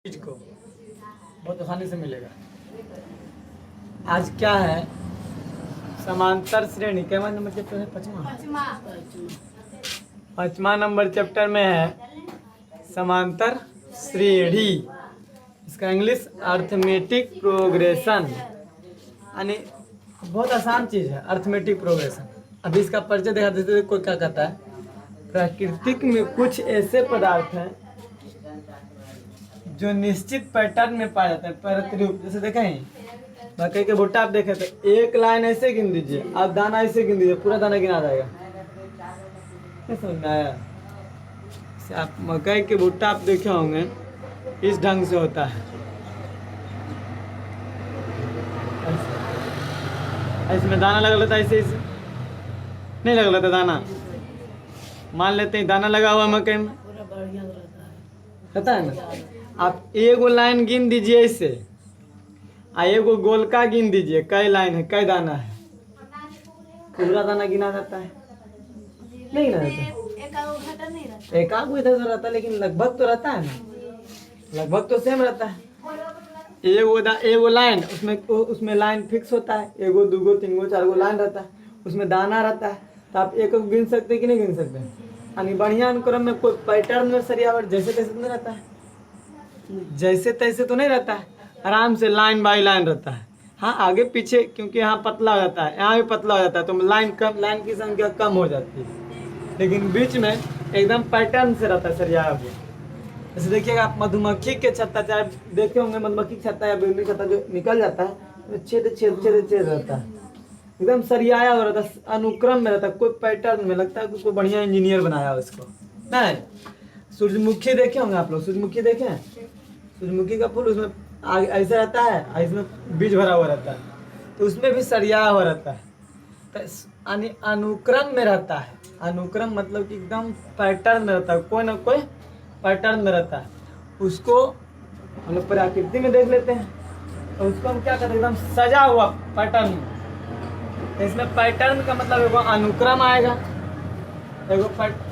चीज को बहुत आसानी से मिलेगा। आज क्या है, समांतर श्रेणी क्या नंबर चैप्टर है? पांचवा नंबर चैप्टर में है समांतर श्रेणी। इसका इंग्लिश अर्थमेटिक प्रोग्रेशन, यानी बहुत आसान चीज है अर्थमेटिक प्रोग्रेशन। अभी इसका परिचय देखा देते कोई क्या कहता है, प्रकृति में कुछ ऐसे पदार्थ हैं जो निश्चित पैटर्न में पाया जाता है, प्रतिरूप। जैसे देखें मकई के भुट्टा आप देखे तो एक लाइन ऐसे गिन दीजिए, आप दाना ऐसे गिन दीजिए, पूरा दाना गिना जाएगा। नहीं समझ में आया? आप मकई के भुट्टा आप देखे होंगे इस ढंग से होता है, इसमें दाना लगा लेता है, ऐसे ऐसे नहीं लगा लेता दाना। मान लेते हैं दाना लगा हुआ मकई में, पता है ना। आप एगो लाइन गिन दीजिए ऐसे, एगो गोलका गिन दीजिए, कई लाइन है कई दाना है, पूरा दाना गिना जाता है? नहीं गिना जाता, एक आध इधर उधर रहता है, लेकिन लगभग तो रहता है ना, लगभग तो सेम रहता है। एगो लाइन, उसमें लाइन फिक्स होता है, एगो दूगो तीनगो चारगो लाइन रहता है, उसमें दाना रहता है। तो आप एक गिन सकते कि नहीं गिन सकते? यानी बढ़िया अनुक्रम में कोई पैटर्न में सरियावट जैसे तैसे नहीं रहता है, जैसे तैसे तो नहीं रहता है, आराम से लाइन बाई लाइन रहता है। हाँ आगे पीछे, क्योंकि यहाँ पतला हो जाता है, यहाँ भी पतला हो जाता है, तो लाइन की संख्या कम हो जाती है, लेकिन बीच में एकदम पैटर्न से रहता है सरियाया हुआ। जैसे देखिएगा आप मधुमक्खी के छत्ता, चाहे देखे होंगे मधुमक्खी छत्ता या बिजली छत्ता जो निकल जाता है, तो छेद छेद छेद छेद रहता है, एकदम सरियाया हुआ रहता है, अनुक्रम में रहता है, कोई पैटर्न में। लगता है कि कोई बढ़िया इंजीनियर बनाया हो इसको। नहीं, सूरजमुखी देखे होंगे आप लोग, सूरजमुखी देखे हैं? सूरजमुखी का फूल उसमें आगे ऐसा रहता है, इसमें बीज भरा हुआ रहता है, तो उसमें भी सरियाया हुआ रहता है, तो अनुक्रम में रहता है। अनुक्रम मतलब कि एकदम पैटर्न में रहता है, कोई ना कोई पैटर्न में रहता है। उसको हम लोग प्रकृति में देख लेते हैं, तो उसको हम क्या कहते हैं, एकदम सजा हुआ पैटर्न में। तो इसमें पैटर्न का मतलब एगो अनुक्रम आएगा, एगो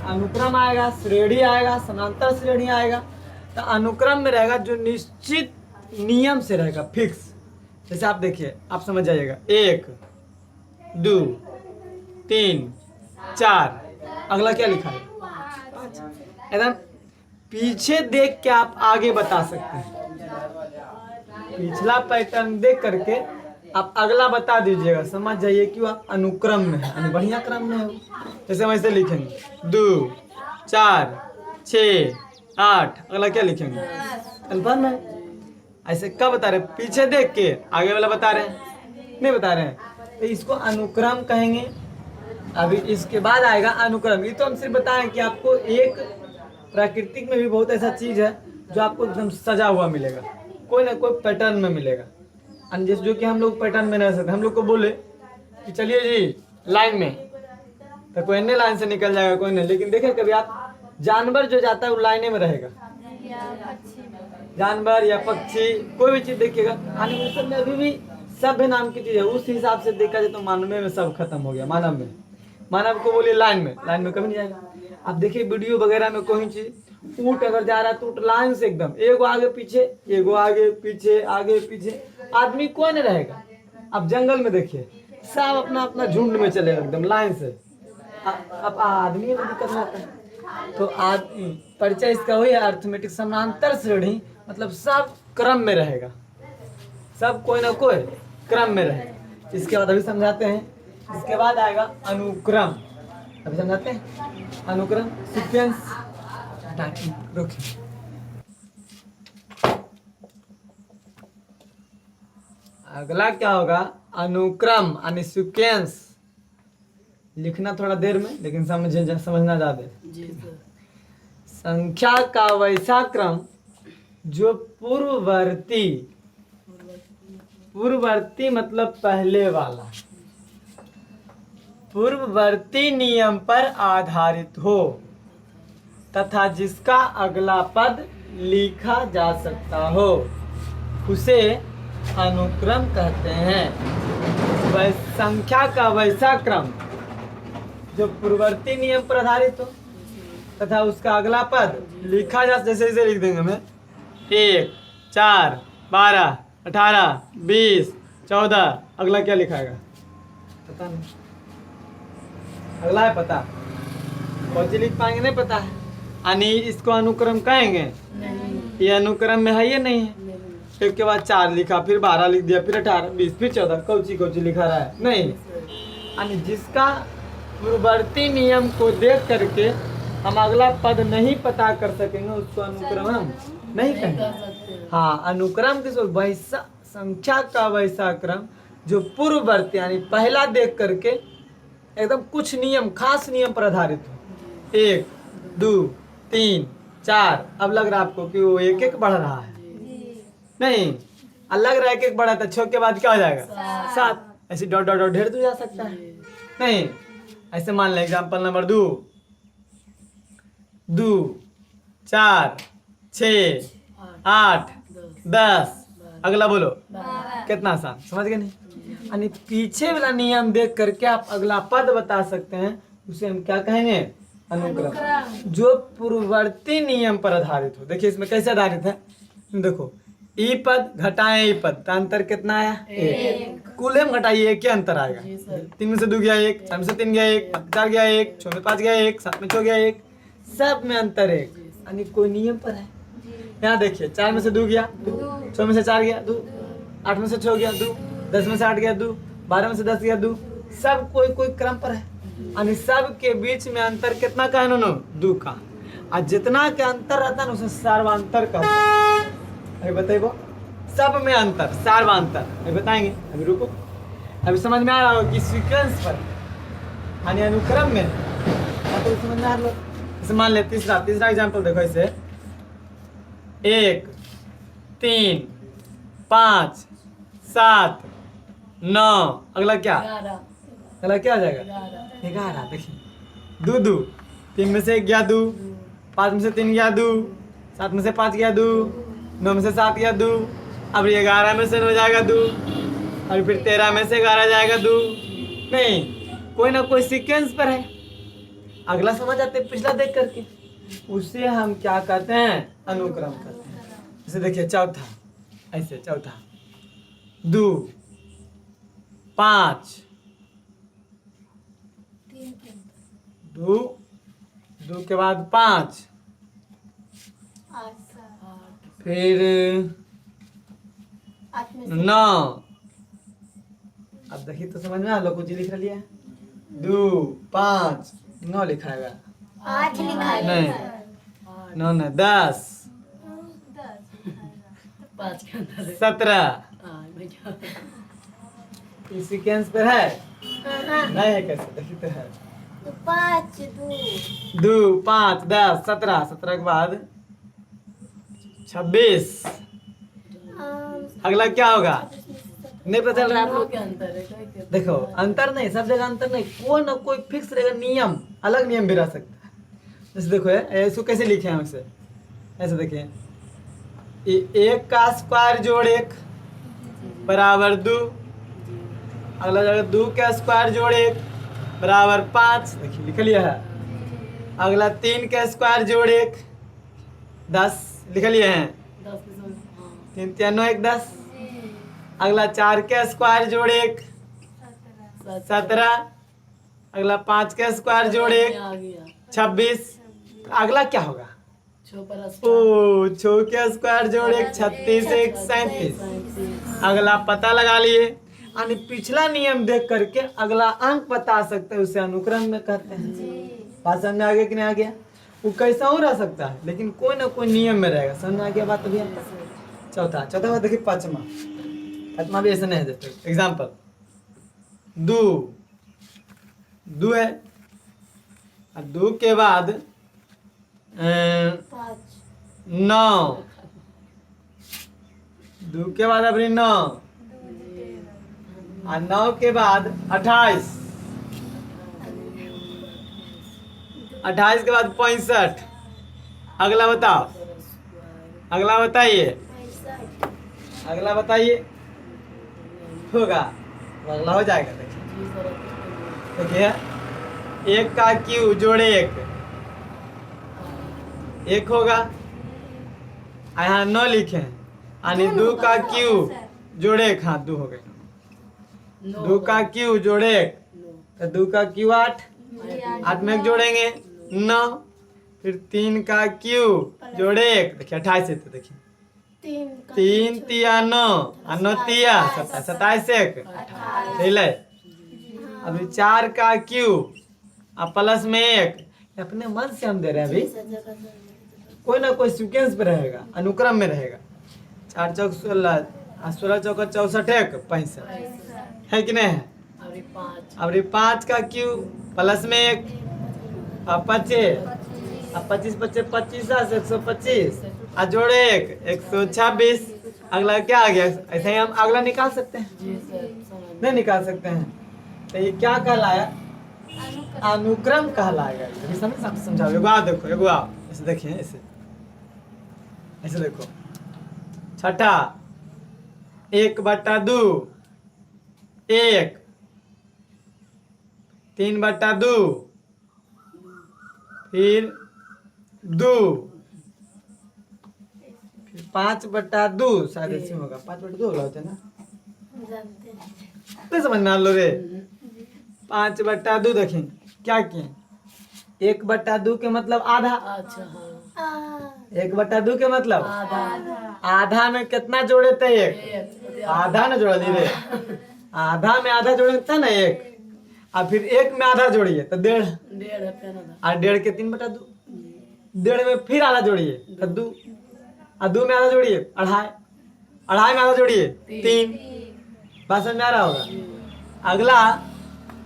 अनुक्रम आएगा, श्रेणी आएगा, समांतर श्रेणी आएगा। तो अनुक्रम में रहेगा जो निश्चित नियम से रहेगा, फिक्स। जैसे आप देखिए, आप समझ जाइएगा, 1 2 3 4, अगला क्या लिखा है? एकदम पीछे देख के आप आगे बता सकते हैं, पिछला पैटर्न देख करके आप अगला बता दीजिएगा, समझ जाइए कि वह अनुक्रम में है, बढ़िया क्रम में है। जैसे हम ऐसे लिखेंगे 2 4 6 8, अगला क्या लिखेंगे? कन्फर्म है? ऐसे कब बता रहे? पीछे देख के, आगे वाला बता रहे हैं नहीं बता रहे हैं, तो इसको अनुक्रम कहेंगे। अभी इसके बाद आएगा अनुक्रम। ये तो हम सिर्फ बताएं कि आपको एक प्राकृतिक में भी बहुत ऐसा चीज है जो आपको एकदम सजा हुआ मिलेगा, कोई ना कोई पैटर्न में मिलेगा। जैसे जो कि हम लोग पैटर्न में नहीं रह सकते, हम लोग को बोले कि चलिए जी लाइन में, तो कोई अन्य लाइन से निकल जाएगा, कोई नहीं। लेकिन देखें कभी आप, जानवर जो जाता है वो लाइने में रहेगा, जानवर या पक्षी, कोई भी चीज देखिएगा। सब में अभी भी सभ्य नाम की चीज है, उस हिसाब से देखा जाए तो मानव में सब खत्म हो गया। मानव को बोलिए लाइन में कभी नहीं जाएगा। आप देखिए वीडियो वगैरह में कोई चीज, ऊँट अगर जा रहा है तो ऊँट लाइन से एकदम, एगो आगे पीछे, एगो आगे पीछे, आगे पीछे, आदमी कोई नहीं रहेगा। आप जंगल में देखिए, सब अपना अपना झुंड में चलेगा एकदम लाइन से। अब आदमी में दिक्कत रहता है। तो आज परिचय इसका हुई है अर्थमेटिक समांतर श्रेणी, मतलब सब क्रम में रहेगा, सब कोई ना कोई क्रम में रहेगा। इसके बाद अभी समझाते हैं, इसके बाद आएगा अनुक्रम। अभी समझाते हैं अनुक्रम, सीक्वेंस। रुकिए, अगला क्या होगा? अनुक्रम यानी सीक्वेंस। लिखना थोड़ा देर में, लेकिन समझना ज्यादा। संख्या का वैसा क्रम जो पूर्ववर्ती मतलब पहले वाला, पूर्ववर्ती नियम पर आधारित हो तथा जिसका अगला पद लिखा जा सकता हो, उसे अनुक्रम कहते हैं। वह संख्या का वैसा क्रम जो पूर्ववर्ती नियम पर आधारित हो तथा उसका अगला पद लिखा जा, जैसे लिख देंगे हमें 1 4, 12, 18, 20, 14। अगला क्या लिखाएगा पता नहीं, अगला है पता, कौन सी लिख पाएंगे नहीं पता है। यानी इसको अनुक्रम कहेंगे, ये अनुक्रम में है, ये नहीं है। एक के बाद 4 लिखा, फिर 12 लिख दिया, फिर 18, 20, फिर 14, कौची लिखा रहा है नहीं। यानी जिसका पूर्ववर्ती नियम को देख करके हम अगला पद नहीं पता कर सकेंगे उसको अनुक्रम हम नहीं कहेंगे। हाँ, अनुक्रम किसको, वैसा संख्या का वैसा क्रम जो पूर्ववर्ती यानी पहला देख करके एकदम कुछ नियम, खास नियम पर आधारित हो। 1, 2, 3, 4। अब लग रहा है आपको कि वो एक एक बढ़ रहा है नहीं, अलग रहा एक एक बढ़ा था, 6 के बाद क्या हो जाएगा 7। ऐसे डॉट डॉट डॉट ढेर दो जा सकता है नहीं। ऐसे मान लें एग्जाम्पल नंबर 2, 4, 6, 8, 10। अगला बोलो कितना आसान, समझ गए नहीं। यानी पीछे वाला नियम देख करके आप अगला पद बता सकते हैं, उसे हम क्या कहेंगे अनुक्रम, जो पूर्ववर्ती नियम पर आधारित हो। देखिए इसमें कैसे आधारित है, देखो ई पद घटाएं ई पद, तो अंतर कितना आया 1। कुल में घटाइए 1 के अंतर आएगा। 3 में से 2 गया 1, 4 में से 3 गया 1, 4 गया 1, 6 में 5 गया 1, 7 में 6 गया 1, सब में अंतर 1। यानी कोई नियम पर है। यहाँ देखिए 4 में से 2 गया 2, 6 में से 4 गया 2, 8 में से 6 गया 2, 10 में से 8 गया 2, 12 में से 10 गया 2, सब कोई क्रम पर है। यानी सब के बीच में अंतर कितना का है दोनों 2 का, और जितना के अंतर रहता है ना उसे सार्वंतर कहते हैं। अभी बताइए सब में अंतर सार्वंतर, अभी बताएंगे, अभी रुको। अभी समझ में आ रहा हो कि सीक्वेंस पर यानी अनुक्रम में तो समझ में आ रहा हो। जैसे मान ले तीसरा एग्जांपल देखो, इसे 1, 3, 5, 7, 9। अगला क्या, अगला क्या हो जाएगा 11। देखिए 2, 3 में से 1 गया 2, 5 में से 3 गया 2, 7 में से 5 गया 2, 9 में से 7 गया 2, अब 11 में से 9 जाएगा 2, और फिर 13 में से 11 जाएगा 2। नहीं, कोई ना कोई सीक्वेंस पर है। अगला समझ आते पिछला देख करके, उसे हम क्या कहते हैं अनुक्रम कहते हैं। जैसे देखिए चौथा, ऐसे चौथा 2, 5, 2 के बाद 5, फिर 9। अब देखिए तो समझ में आ लो, कुछ लिख लिया 2, 5, 9 लिखा है 8 लिखा है नहीं 9 नहीं 10, 17। इस सीक्वेंस पर है नहीं है, कैसे देखिए तो है 5, 2, 5, 10, 17, 17 के बाद 26। अगला क्या होगा नहीं पता चल रहा है आप लोग। देखो अंतर नहीं, सब जगह अंतर नहीं, कोई ना कोई फिक्स रहेगा नियम, अलग नियम भी रह सकता है। जैसे देखो इसको कैसे लिखे हैं उसे, ऐसे देखिए 1 का स्क्वायर जोड़ 1 बराबर 2। अगला जगह 2 का स्क्वायर जोड़ 1 बराबर 5। देखिए लिख लिया है। अगला 3 का स्क्वायर जोड़ 1 10 लिख लिए हैं, 3 3 9 1 10। अगला 4 का स्क्वायर जोड़ 1 17। अगला 5 का स्क्वायर जोड़ 1 26। अगला क्या होगा ओ 6 का स्क्वायर जोड़ 1 36 1 37। अगला पता लगा लिए, यानी पिछला नियम देख करके अगला अंक बता सकते हैं, उसे अनुक्रम में कहते हैं। बात समझ में आ गया कि नहीं आ गया। वो कैसा हो रह सकता है लेकिन कोई ना कोई नियम में रहेगा। समझ में आ गया बात। अभी चौथा देखिए पांचवा भी ऐसा नहीं है। जैसे एग्जाम्पल 2 है, 2 के बाद 9, 2 के बाद अपनी 9 और 9 के बाद 28, 28 के बाद 65। अगला बताओ, अगला बताइए, अगला बताइए होगा, अगला हो जाएगा। देखिए 1 का क्यू जोड़े 1 होगा। यहाँ 9 लिखे हैं, यानी 2 का क्यूब जोड़े 1, हाँ 2 हो गए। 2 का क्यूब जोड़े 1, तो 2 का क्यूब 8, 8 में 1 जोड़ेंगे 9, फिर 3 का क्यूब जोड़े 1, देखिए 28 है, तो देखिए 3 तिया 9 और 9 तिया 27, 1 ठीक है। अभी 4 का क्यूब अब प्लस में 1, अपने मन से हम दे रहे हैं, अभी कोई ना कोई सीक्वेंस पे रहेगा, अनुक्रम में रहेगा। 4 चौक 16, 16 चौका 64, 1 65 है कि नहीं है। अब 5 का क्यूब प्लस में 1 अब 25, अब 25 25 25 125 और जोड़े 1 126। अगला क्या आ गया, ऐसे ही हम अगला निकाल सकते हैं, नहीं निकाल सकते हैं। तो ये क्या कहलाया, अनुक्रम कहलाएगा। अभी समझाओ, एगो आप देखो, एगो आप ऐसे देखिए, ऐसे ऐसे देखो। छठा 1/2 1, 3/2 फिर 2, फिर 5/2, शायद ऐसे होगा, 5/2 होगा होता है ना, नहीं समझ में आ लो रे। 5/2 देखें क्या किए, 1/2 के मतलब आधा। 1/2 के मतलब आधा में कितना जोड़े थे, 1 आधा ना जोड़ा दी रे, आधा में आधा जोड़े था ना 1, और फिर 1 में आधा जोड़िए तो 1.5, और 1.5 के 3/2, 1.5 में फिर आधा जोड़िए तो 2, और 2 में आधा जोड़िए 2.5, 2.5 में आधा जोड़िए 3। बात समझ में आ रहा होगा। अगला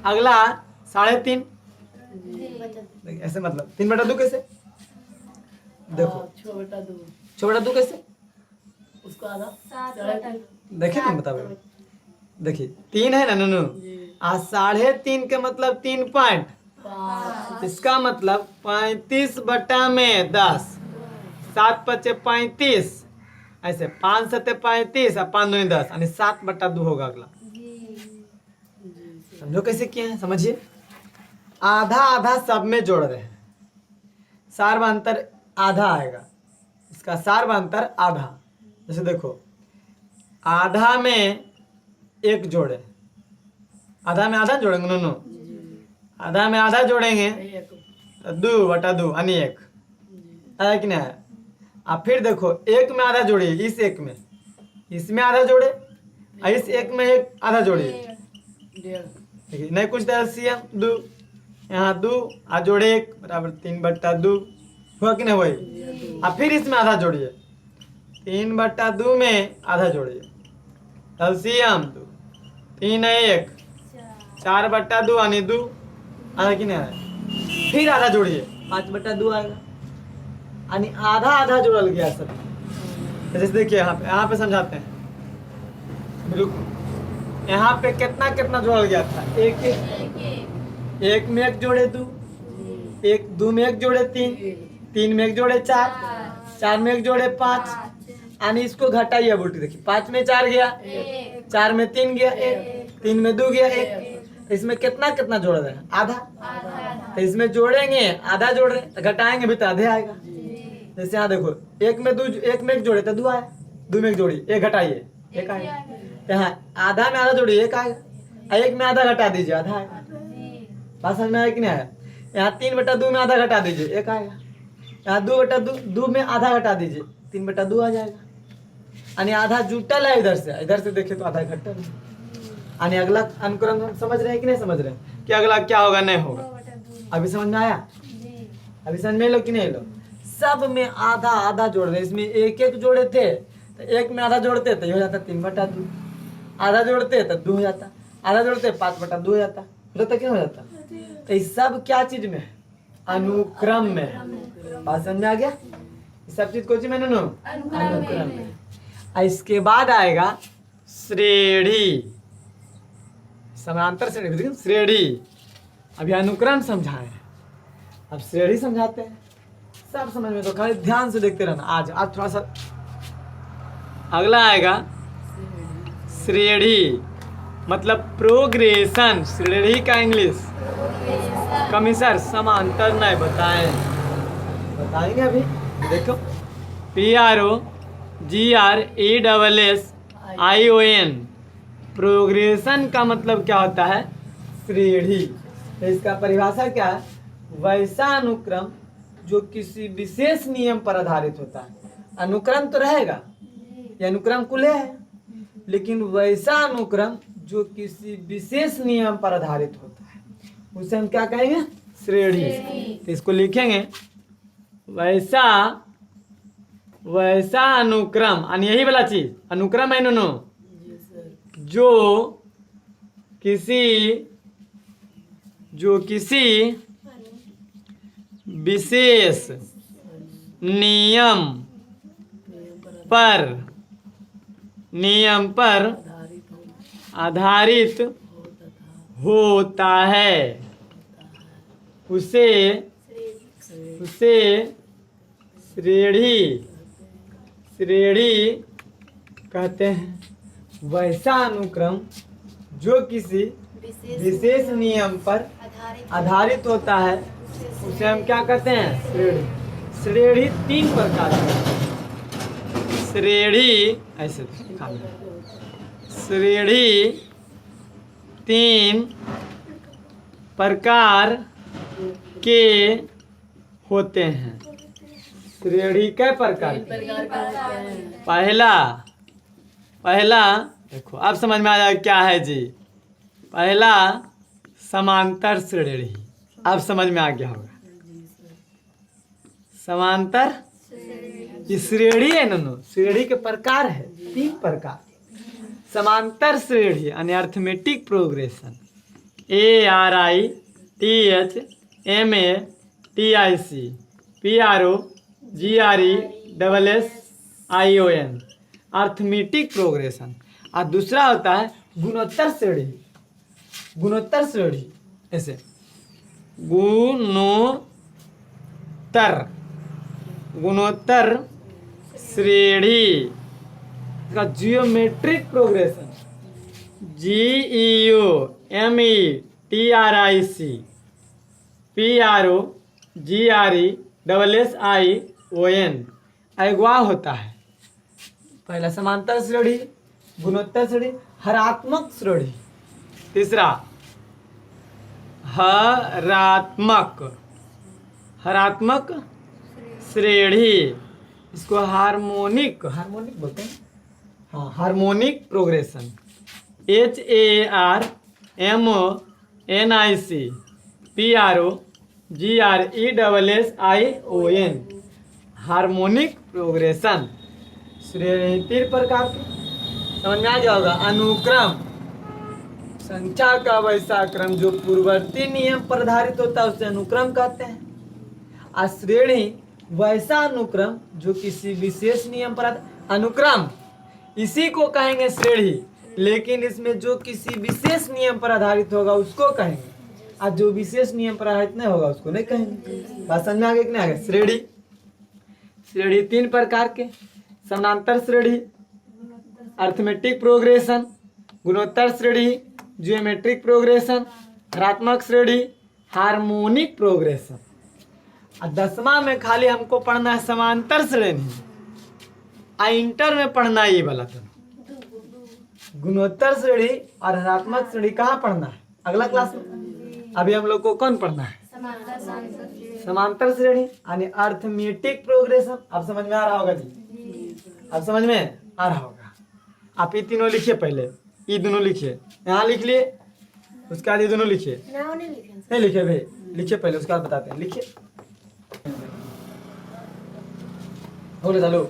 अगला 3.5, ऐसे मतलब 3/2 कैसे, देखो 6/2 कैसे, उसका आधा देखिए तुम बताओ, देखिए 3 है ना ननू, आ 3.5 के मतलब 3 पॉइंट, इसका मतलब 35/10, 7 5 35, ऐसे 5 7 35 और 5 2 10, यानी 7/2 होगा अगला। समझो कैसे किए हैं, समझिए। आधा आधा सब में जोड़ रहे हैं, सार्वंतर आधा आएगा, इसका सार्वंतर आधा। जैसे देखो आधा में 1 जोड़े, आधा में आधा जोड़ेंगे दोनों, आधा में आधा जोड़ेंगे तो 2/2 यानी 1 आया कि नहीं आया। अब फिर देखो 1 में आधा जोड़िए, इस 1 में, इसमें आधा जोड़े, और इस 1 में 1 आधा जोड़िए, देखिए नहीं कुछ एलसीएम 2, यहाँ 2 और जोड़े 1 बराबर 3/2 हुआ कि नहीं वही। अब फिर इसमें आधा जोड़िए, 3/2 में आधा जोड़िए, एलसीएम 2, 3 है 1, 4/2 यानी 2 आधा कि नहीं आया। फिर आधा जोड़िए 5/2 आएगा, यानी आधा आधा जोड़ल गया सब। जैसे देखिए यहाँ पे समझाते हैं, बिल्कुल यहाँ पे कितना कितना जोड़ल गया था, 1 में 1 जोड़े 2, 2 में 1 जोड़े 3, 3 में 1 जोड़े 4, 4 में 1 जोड़े 5, यानी इसको घटाइए उल्टी, देखिए 5 में 4 गया, 4 में 3 गया 1, 3 में 2 गया 1, इसमें कितना कितना जोड़ रहे हैं, आधा। तो इसमें जोड़ेंगे आधा जोड़ रहे तो घटाएंगे भी तो आधे आएगा। जैसे यहाँ देखो 1 में 1 जोड़े तो 2 आया, 2 में 1 जोड़ी 1 घटाइए 1 आएगा, यहाँ आधा में आधा जोड़िए 1 आएगा, 1 में आधा घटा दीजिए आधा आएगा। बात समझ में आया कि नहीं आया। यहाँ 3/2 में आधा घटा दीजिए 1 आएगा, यहाँ 2/2 में आधा घटा दीजिए 3/2 आ जाएगा, यानी आधा जुटल है इधर से देखे तो आधा घटल है। यानी अगला अनुक्रम हम समझ रहे हैं कि नहीं समझ रहे हैं कि अगला क्या होगा नहीं होगा। अभी समझ में आया, अभी समझ में लो कि नहीं लो। सब में आधा आधा जोड़ रहे, इसमें 1 जोड़े थे तो 1 में आधा जोड़ते तो ये हो जाता 3/2, आधा जोड़ते तो 2 हो जाता, आधा जोड़ते 5/2 हो जाता, होता क्या हो जाता। तो ये सब क्या चीज में है, अनुक्रम में। बात समझ में आ गया। सब चीज कोची में नो अनुक्रम में। इसके बाद आएगा श्रेणी, समांतर श्रेणी, श्रेणी। अभी अनुक्रम समझाए, अब श्रेणी समझाते हैं। सब समझ में तो खाली ध्यान से देखते रहना। आज थोड़ा सा अगला आएगा श्रेणी, मतलब प्रोग्रेशन। श्रेणी का इंग्लिश कमिसर समांतर नहीं बताएंगे अभी। देखो PRO GRESSION। प्रोग्रेशन का मतलब क्या होता है? श्रेणी। तो इसका परिभाषा क्या है? वैसा अनुक्रम जो किसी विशेष नियम पर आधारित होता है। अनुक्रम तो रहेगा, ये अनुक्रम कुल है, लेकिन वैसा अनुक्रम जो किसी विशेष नियम पर आधारित होता है उसे हम क्या कहेंगे? श्रेणी। तो इसको लिखेंगे वैसा अनुक्रम, यानी यही वाला चीज अनुक्रम है नो, जो किसी विशेष नियम पर आधारित होता है, उसे श्रेणी कहते हैं। वैसा अनुक्रम जो किसी विशेष नियम पर आधारित होता है उसे हम क्या कहते हैं? श्रेणी। श्रेणी 3 प्रकार की। श्रेणी ऐसे श्रेणी 3 प्रकार के होते हैं। श्रेणी कै प्रकार की? पहला देखो अब समझ में आ जाएगा क्या है जी। पहला समांतर श्रेणी, अब समझ में आ गया होगा। समांतर श्रेणी है ना, श्रेणी के प्रकार है 3 प्रकार। समांतर श्रेणी यानी arithmetic progression, ARITHMATIC PROGRESSION arithmetic progression. और दूसरा होता है गुणोत्तर श्रेणी। गुणोत्तर श्रेणी ऐसे गुणोत्तर श्रेणी का जियोमेट्रिक प्रोग्रेशन, GEOMETRIC PROGRESSION अगवा होता है। पहला समांतर श्रेणी, गुणोत्तर श्रेणी, हरात्मक श्रेणी। तीसरा हरात्मक श्रेणी, इसको हार्मोनिक बोलते हैं। हाँ, harmonic progression, HARMONIC PROGRESSION harmonic progression. श्रेणी 3 प्रकार की समझ में आ गया होगा। अनुक्रम संख्या का वैसा क्रम जो पूर्ववर्ती नियम पर आधारित होता है उसे अनुक्रम कहते हैं। और श्रेणी वैसा अनुक्रम जो किसी विशेष नियम पर अनुक्रम इसी को कहेंगे श्रेणी, लेकिन इसमें जो किसी विशेष नियम पर आधारित होगा उसको कहेंगे, और जो विशेष नियम पर आधारित नहीं होगा उसको नहीं कहेंगे। बात समझ में आ गया कि नहीं आ गया? श्रेणी 3 प्रकार के, समानांतर श्रेणी, अर्थमेटिक प्रोग्रेशन, गुणोत्तर श्रेणी, जियोमेट्रिक प्रोग्रेशन, हरात्मक श्रेणी, हार्मोनिक प्रोग्रेशन। और 10वां में खाली हमको पढ़ना है समांतर श्रेणी, और इंटर में पढ़ना है ये वाला तो गुणोत्तर श्रेणी और हरात्मक श्रेणी। कहाँ पढ़ना है? अगला क्लास में। अभी हम लोग को कौन पढ़ना है? समांतर श्रेणी यानी अर्थमेटिक प्रोग्रेशन। अब समझ में आ रहा होगा जी? अब समझ में आ रहा होगा। आप ये तीनों लिखिए, पहले ये दोनों लिखिए, यहाँ लिख लिए, उसके बाद ये दोनों लिखिए। नहीं लिखे भाई, लिखिए पहले, उसके बाद बताते हैं। लिखिए, बोले चलो।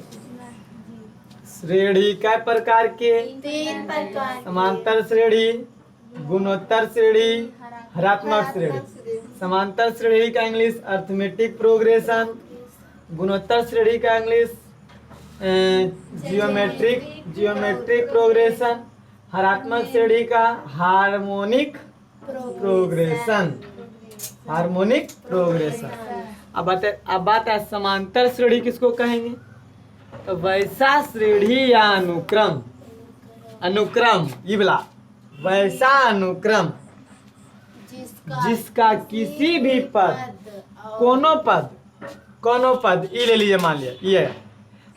श्रेणी कै प्रकार के? 3 प्रकार। समांतर श्रेणी, गुणोत्तर श्रेणी, हरात्मक श्रेणी। समांतर श्रेणी का इंग्लिश अर्थमेटिक प्रोग्रेशन, गुणोत्तर श्रेणी का इंग्लिश जियोमेट्रिक प्रोग्रेशन, हरात्मक श्रेणी का हार्मोनिक प्रोग्रेशन। अब बात है समांतर श्रेणी किसको कहेंगे? तो वैसा श्रेणी या अनुक्रम ये वाला वैसा अनुक्रम जिसका किसी भी पद कोनो पद ये ले लीजिए, मान लिया ये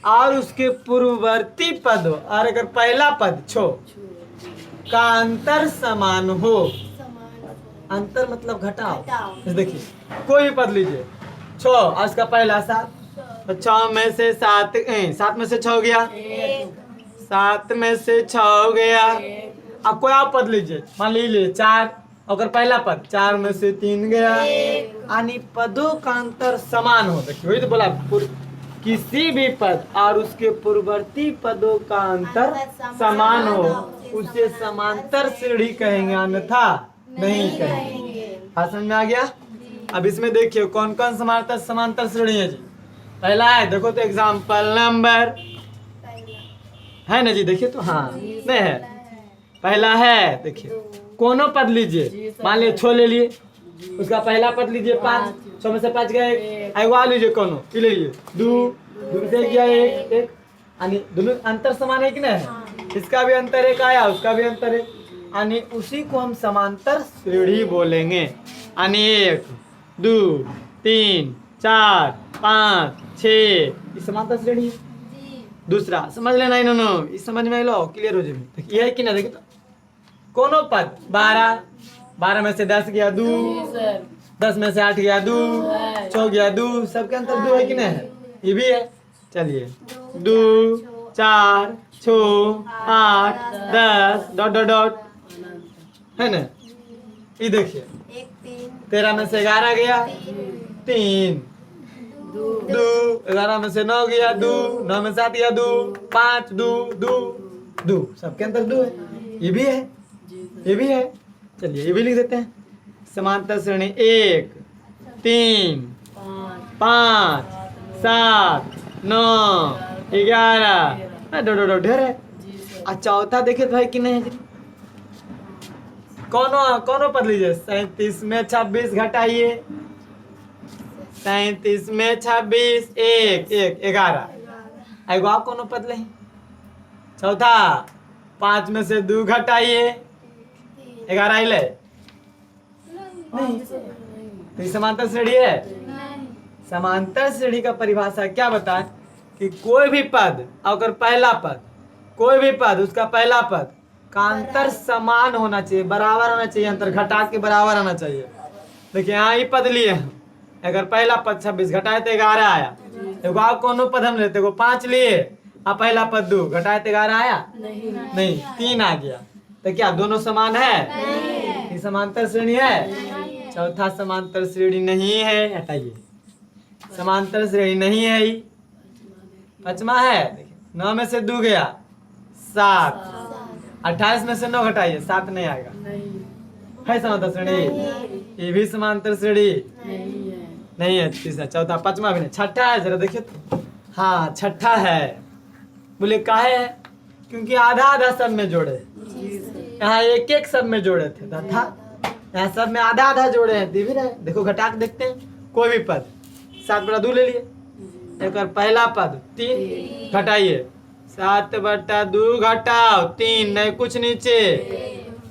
और उसके पूर्ववर्ती पद हो, और अगर पहला पद छो का अंतर समान हो, अंतर मतलब घटाओ। इस देखिए कोई भी पद लीजिए, छो और उसका पहला सात, तो 6 में से 7 7 में से 6 गया, 7 में से 6 गया। अब कोई आप पद लीजिए, मान लीजिए 4, अगर पहला पद 4 में से 3 गया, यानी पदों का अंतर समान हो। देखिए वही तो बोला, किसी भी पद और उसके पूर्ववर्ती पदों का अंतर समान हो उसे समांतर श्रेणी कहेंगे, अन्यथा नहीं कहेंगे। बात समझ में आ गया? अब इसमें देखिए कौन कौन समांतर श्रेणी है जी। पहला है, देखो तो एग्जाम्पल नंबर है ना जी, देखिए तो हाँ नहीं है। पहला है, देखिए कोनो पद लीजिए, मान लीजिए छो ले लिए, उसका पहला पद लीजिए 5, 6 में से 5 गए, एगो लीजिए कोनो ये ले लिए 2 से गया 1 1, यानी दोनों अंतर समान है कि नहीं? इसका भी अंतर एक आया, उसका भी अंतर है, यानी उसी को हम समांतर श्रेणी बोलेंगे। यानी 1 2 3 4 5 6 ये समांतर श्रेणी है। दूसरा समझ लेना इन्होंने, इस समझ में लो, क्लियर हो जाए। ये है कि ना? देखिए तो कोनो पद 12 में से 10 गया 2, 10 में से 8 गया 2, 6 गया 2, सबके अंतर 2 है कि नहीं है? ये भी है। चलिए 2 4 6 8 10 डॉट डॉट डॉट है ना? ये देखिए 13 में से 11 गया 3, 2 11 में से 9 गया 2, 9 में से 7 गया 2, 5 2 2 2, सबके अंतर 2 है। ये भी है, ये भी है। चलिए ये भी लिख देते हैं। समांतर श्रेणी 1 3 5 7 9 11 डो डो डो ढेर है। और चौथा देखिए भाई कि नहीं है? कौनो पद लीजिए, 37 में 26 घटाइए, 37 में 26 1 1 11, एगो आप कोनो पद ले। चौथा 5 में से 2 घटाइए 11 ही ले, नहीं तो ये समांतर श्रेणी है। समांतर श्रेणी का परिभाषा क्या बताए कि कोई भी पद अगर पहला पद, कोई भी पद उसका पहला पद का अंतर समान होना चाहिए, बराबर होना चाहिए, अंतर घटा के बराबर होना चाहिए। देखिए यहाँ ही पद लिए, अगर पहला पद 26 घटाए तो 11 आया, एगो आप कोनो पद हम लेते, एगो 5 लिए और पहला पद 2 घटाए तो 11 आया नहीं 3 आ गया, तो क्या दोनों समान है? ये समांतर श्रेणी है। चौथा समांतर श्रेणी नहीं है, हटाइए, समांतर श्रेणी नहीं है। ही पांचवा है, देखिए 9 में से 2 गया 7, 28 में से 9 घटाइए 7 नहीं आएगा, है समांतर श्रेणी? ये भी समांतर श्रेणी नहीं है। तीसरा चौथा पांचवा भी नहीं, छठा है, जरा देखिए तो, हाँ छठा है। बोले काहे है? क्योंकि आधा आधा सब में जोड़े, यहाँ एक एक सब में जोड़े थे तथा यहाँ सब में आधा आधा जोड़े हैं, दिख रहा है? देखो घटा के देखते हैं, कोई भी पद 7/2 ले लिए, एक और पहला पद 3 घटाइए 7/2 घटाओ 3 नहीं कुछ नीचे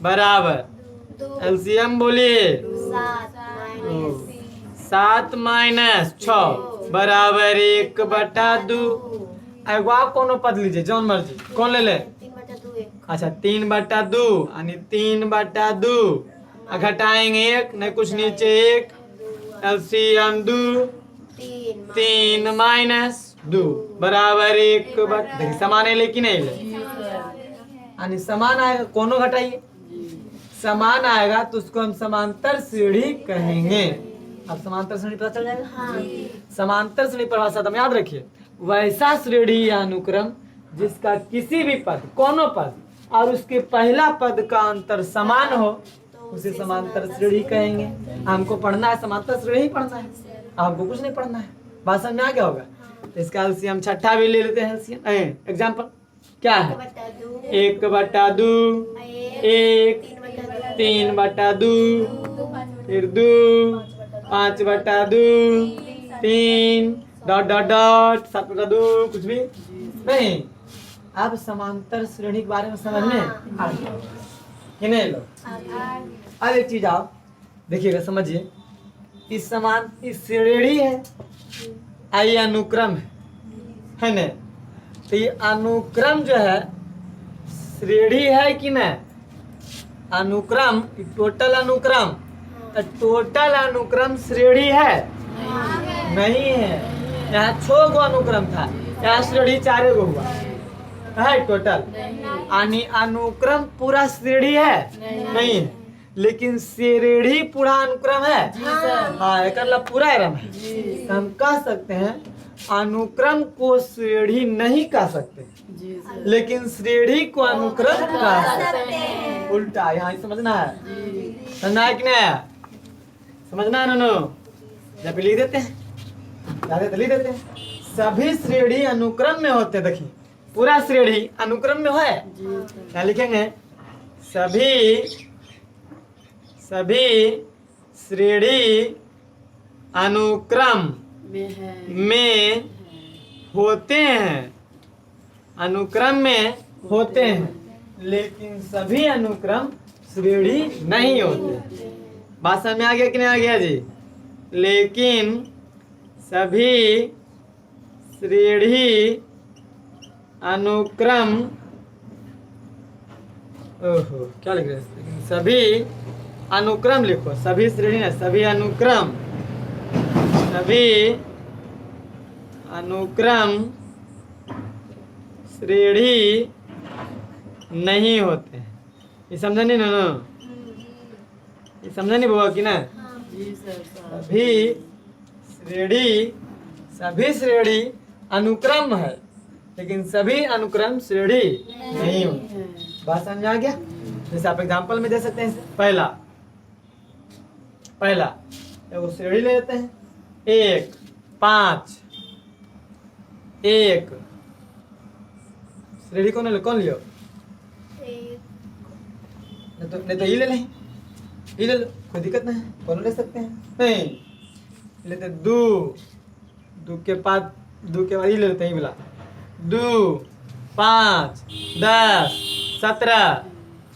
बराबर एलसीएम बोलिए 7 माइनस 6 बराबर 1/2। एगो आप कोनो पद लीजिए जौन मर्जी, कौन ले ले? अच्छा 3/2 यानी 3/2 घटाएंगे 1 नहीं कुछ नीचे 1 एलसीएम 2 3 माइनस 2 बराबर 1/2। देखिए समान है लेकिन नहीं ले, यानी समान आएगा, कोनो घटाइए समान आएगा तो उसको हम समांतर श्रेणी कहेंगे। अब समांतर श्रेणी पता चल जाएगा। हाँ। समांतर श्रेणी परिभाषा तो याद रखिए, वैसा श्रेणी या अनुक्रम जिसका किसी भी पद, कोनो पद और उसके पहला पद का अंतर समान हो उसे समांतर श्रेणी कहेंगे। हमको पढ़ना है समांतर श्रेणी ही पढ़ना है, आपको कुछ नहीं पढ़ना है। बात समझ में आ गया होगा? तो इसका एलसीएम छठा भी ले लेते हैं। एग्जाम्पल क्या है? 1/2 1 3/2 फिर 2 5/2 3 डॉट डॉट डॉट 7/2 कुछ भी नहीं। अब समांतर श्रेणी के बारे में समझ में आ गया कि नहीं लो? अब एक चीज आप देखिएगा, समझिए, इस श्रेणी है, आई अनुक्रम है ना? तो ये अनुक्रम जो है श्रेणी है कि नहीं? अनुक्रम, टोटल अनुक्रम, तो टोटल अनुक्रम श्रेणी है? नहीं है। यहाँ 6 गो अनुक्रम था, यहाँ श्रेणी 4 गो हुआ है टोटल। यानी अनुक्रम पूरा श्रेणी है? नहीं है। लेकिन श्रेणी पूरा अनुक्रम है? हाँ, एक पूरा क्रम है। तो हम कह सकते हैं अनुक्रम को श्रेणी नहीं कह सकते, लेकिन श्रेणी को अनुक्रम कह सकते हैं। उल्टा यहाँ समझना है, समझना है कि नहीं? समझना है नो? जब लिख देते हैं, लिख देते हैं सभी श्रेणी अनुक्रम में होते। देखिए पूरा श्रेणी अनुक्रम में है, क्या लिखेंगे? सभी श्रेणी अनुक्रम में होते हैं, अनुक्रम में होते हैं, लेकिन सभी अनुक्रम श्रेणी नहीं होते। बात समझ में आ गया कि नहीं आ गया जी? लेकिन सभी श्रेणी अनुक्रम, ओहो क्या लिख रहे हैं? सभी अनुक्रम लिखो, सभी श्रेणी है, सभी अनुक्रम श्रेणी नहीं होते। ये समझा नहीं ना? ये समझा नहीं बाबा कि ना? सभी श्रेणी अनुक्रम है, लेकिन सभी अनुक्रम श्रेणी नहीं होते। बात समझ में आ गया? जैसे आप एग्जांपल में दे सकते हैं। पहला वो श्रेणी ले लेते हैं 1 5 1। श्रेणी कौन लियो? नहीं तो ये ले लें, ये ले लो, कोई दिक्कत नहीं, कौन ले सकते हैं? नहीं लेते 2 के बाद ये ले लेते हैं, बोला 2 5 10 17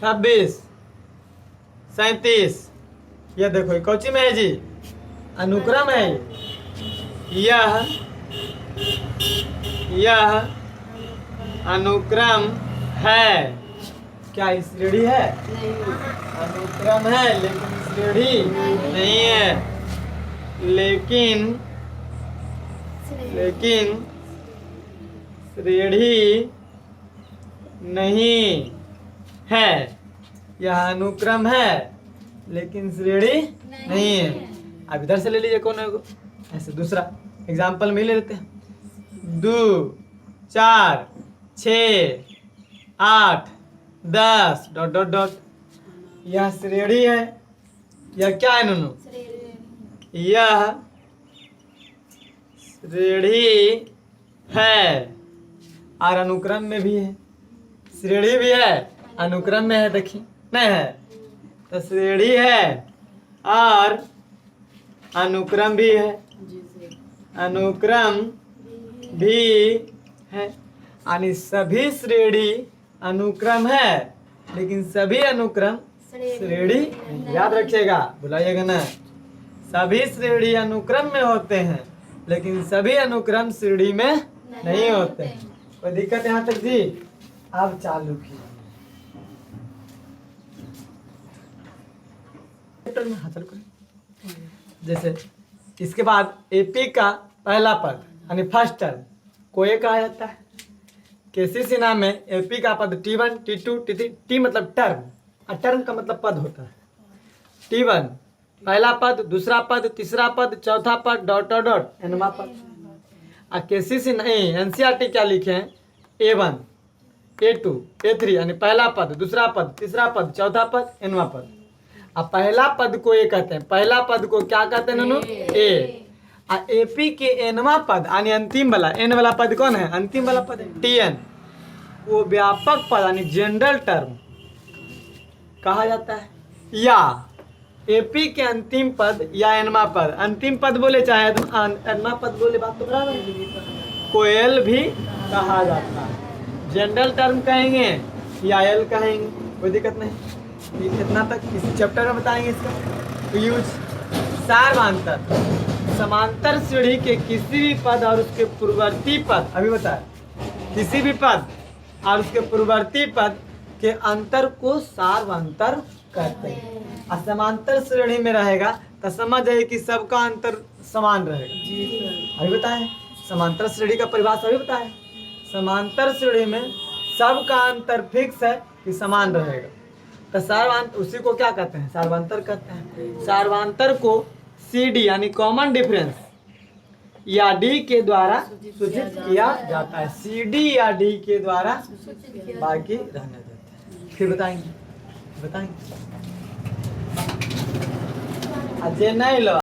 26 37। यह देखो कौची में है जी? अनुक्रम है। यह अनुक्रम है। क्या ये श्रेणी है? अनुक्रम है, लेकिन श्रेणी नहीं है। लेकिन श्रेणी नहीं है। यह अनुक्रम है, लेकिन श्रेणी नहीं है। अब इधर से ले लीजिए, कौन है? ऐसे दूसरा एग्जाम्पल में ले लेते हैं। 2 4 6 8 10 ... यह श्रेणी है। यह क्या है नूनू? यह श्रेणी है और अनुक्रम में भी है। श्रेणी भी है, अनुक्रम में है। देखिए नहीं है तो श्रेणी है और अनुक्रम भी है। अनुक्रम भी है, यानी सभी श्रेणी अनुक्रम है, लेकिन सभी अनुक्रम श्रेणी, याद रखिएगा, भुलाइएगा ना। सभी श्रेणी अनुक्रम में होते हैं, लेकिन सभी अनुक्रम श्रेणी में नहीं होते। कोई दिक्कत यहाँ तक जी? अब चालू कीजिए। जैसे इसके बाद एपी का पहला पद यानी फर्स्ट टर्म को ये कहा जाता है। केसीसी नाम में एपी का पद T1 T2 T3, टी मतलब टर्म, और टर्म का मतलब पद होता है। T1 पहला पद, दूसरा पद, तीसरा पद, चौथा पद, ... एनवा पद। और केसीसी नहीं, एनसीईआरटी क्या लिखे हैं? A1 A2 A3 यानी पहला पद, दूसरा पद, तीसरा पद, चौथा पद, एनवा पद। अब पहला पद को ये कहते हैं, पहला पद को क्या कहते हैं ननू? ए। और एपी के एनवा पद यानी अंतिम वाला, एन वाला पद कौन है? अंतिम वाला पद है TN। वो व्यापक पद यानी जनरल टर्म कहा जाता है। या एपी के अंतिम पद या एनवा पद, अंतिम पद बोले चाहे एनवा पद बोले, बात तो बराबर है, कोयल भी कहा जाता है। जनरल टर्म कहेंगे या एल कहेंगे, कोई दिक्कत नहीं। इतना तक इस चैप्टर में बताएंगे इसका यूज। सार्वधातुक समांतर श्रेणी के किसी भी पद और उसके पूर्ववर्ती पद, अभी बताए किसी भी पद और उसके पूर्ववर्ती पद के अंतर को सार्वंतर कहते हैं। और समांतर श्रेणी में रहेगा तो समझ जाइए कि सबका अंतर समान रहेगा। अभी बताएं समांतर श्रेणी का परिभाषा अभी बताएं। समांतर श्रेणी में सबका अंतर फिक्स है कि समान रहेगा। तो सार्वंतर उसी को क्या कहते हैं? सार्वंतर कहते हैं। सार्वंतर को CD यानी कॉमन डिफरेंस या D के द्वारा सूचित किया जाता है। CD या D के द्वारा बाकी रहने देते हैं। फिर बताएंगे। अजय नहीं लो